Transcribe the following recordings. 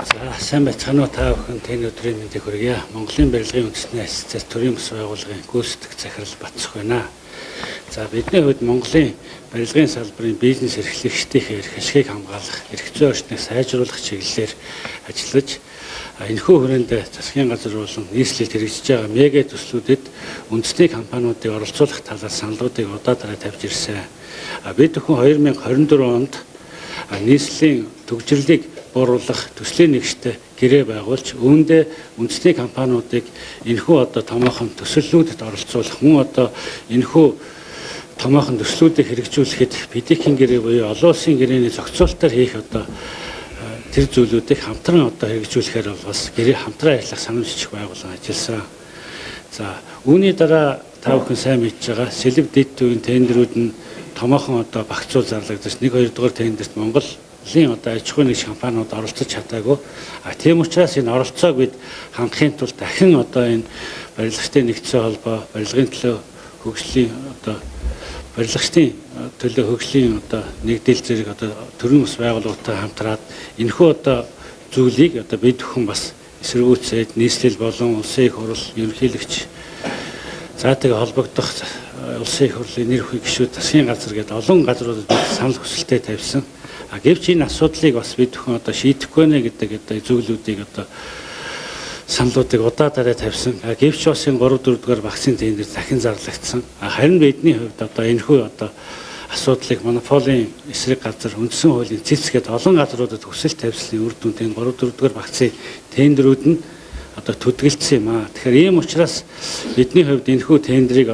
Сайн байцгаана уу та бүхэн таны өдрийн мэндийг хүргье. Монголын барилгын үндэсний ассоциац төрийн бас байгууллагын гүйцэтгэх захирал Батцах байна. За бидний хувьд Монголын барилгын салбарын бизнес эрхлэгчдийн эрх ашигыг хамгаалах, эрх зүйн орчныг сайжруулах чиглэлээр ажиллаж энэхүү хүрээнд засгийн газар болон нийслэлд хэрэгжиж байгаа мега төслүүдэд үндэсний компаниудыг оролцуулах талаар саналуудыг удаа дараа тавьж ирсэн. Бид бүхэн 2024 онд нийслэлийн төгжрлийг бууруулах төслийн нэгжтэй гэрээ байгуулж үүндээ үндэсний компаниудыг энэхүү томоохон төсөллүүдэд оролцуулах мөн энэхүү томоохон төслүүдийг хэрэгжүүлэхэд бидийн гэрээ буюу олон улсын гэрээний зохицуулалтаар хийх тэр зүйлүүдийг хамтран хэрэгжүүлэхээр бол бас гэрээ хамтран ажиллах санамжчих байгууллага ажилласан. За үүний дараа та бүхэн сайн мэдж байгаа сэлб дэд төвийн тендерүүд нь томоохон багцуул зарлагдаж 1-2 дугаар тендерт Монголын аж ахуй нэгж компаниуд оролцож чадаагүй. Тийм учраас энэ оролцоог бид хангахын тулд дахин энэ барилгачдын нэгдсэн холбоо, барилгын төлөө хөгжлийн барилгачдын төлөө хөгжлийн нэгдэл зэрэг төрийн бас байгууллагатай хамтраад энэхүү зүйлийг бид бүхэн бас эсэргүүцээд нийслэл болон улсын их хурл ерөнхийлөгч за тэгээ холбогдох улсын их хурлын нэр хүч гишүүд засгийн газар гэдэг олон газруудад санал хүсэлтээ тавьсан. Гэвч энэ асуудлыг бас бид бүхэн шийдэхгүй нэ гэдэг зүйлүүдийг саналуудыг удаа дараа тавьсан. Гэвч бас энэ 3-4 дугаар вакцины тендер дахин зарлагдсан. Харин бидний хувьд энэхүү асуудлыг монополийн эсрэг газар үндсэн хуулийн цэцгээд олон газруудад хүсэлт тавьсны үр дүнд энэ 3-4 дугаар вакцины тендерүүд нь төдөлдсөн юм аа. Тэгэхээр ийм учраас бидний хувьд энэхүү тендерийг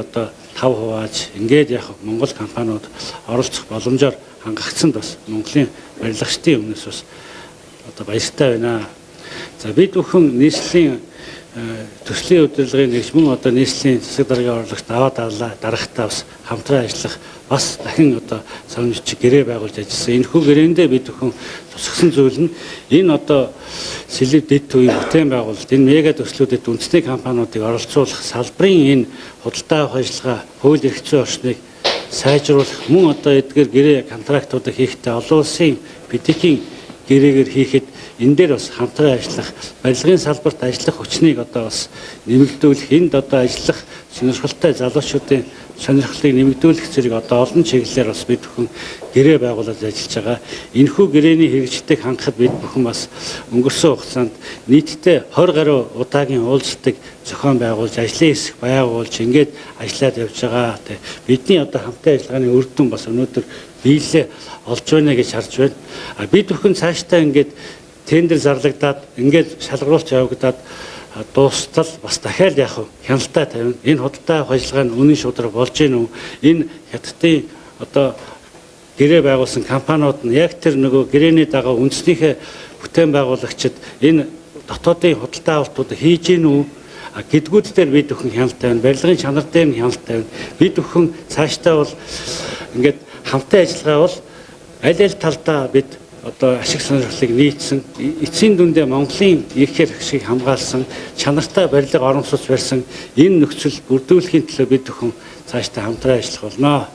5 хувааж ингээд Монгол компаниуд оролцох боломжоор хангагдсанд бас Монголын барилгачдын өмнөөс бас баяртай байна. За бид бүхэн нийслэлийн төслийн удирдлагын нэгж мөн нийслэлийн засаг даргын орлогч дарагтаа бас хамтран ажиллах бас дахин санамжчих гэрээ байгуулж ажилласан. Энэхүү гэрээндээ бид бүхэн тусгасан зүйл нь энэ сэлб дэд төвийн бүтээн байгуулалт энэ мега төслүүдэд үндэсний компаниудыг оролцуулах салбарын энэ худалдаа авах ажиллагаа хууль эрх зүйн орчныг сайжруулах мөн эдгээр гэрээ контрактуудыг хийхдээ олон улсын бидгийн гэрээгээр хийхэд энэ дээр бас хамтран ажиллах, барилгын салбарт ажиллах хүчнийг бас нэмэгдүүлэх, энд ажиллах сонирхолтой залуучуудын сонирхлыг нэмэгдүүлэх зэрэг олон чиглэлээр бас бид бүхэн гэрээ байгуулад ажиллаж байгаа. Энэхүү гэрээний хэрэгжлийг хангахад бид бүхэн бас өнгөрсөн хугацаанд нийтдээ 20 гаруй удаагийн уулзалтыг зохион байгуулж, ажлын хэсэг байгуулж ингээд ажиллаад явж байгаа. Бидний хамтын ажиллагааны үр дүн бас өнөөдөр биелэлээ олж байна гэж харж байна. Бид бүхэн цаашдаа ингээд тендер зарлагдаад ингээд шалгаруулж явагдаад дуустал бас дахиад хяналтаа тавина. Энэ худалдаа авах ажиллагаа нь үнэн шударга болж гин үү? Энэ хятадын гэрээ байгуулсан компаниуд нь яг тэр гэрээний дагуу үндэснийхээ бүтээн байгуулагчид энэ дотоодын худалдаа авалтуудыг хийж гин үү? Гэдгүүд дээр бид бүхэн хяналт тавина. Барилгын чанар дээр нь хяналт тавина. Бид бүхэн цаашдаа бол ингээд хамтын ажиллагаа бол аль талдаа бид ашиг сонирхлыг нийцсэн, эцсийн дүндээ Монголын эрх ашиг хамгаалсан, чанартай барилга оромсуулж барьсан энэ нөхцөл бүрдүүлэхийн төлөө бид бүхэн цаашдаа хамтран ажиллах болно.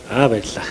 Баярлалаа.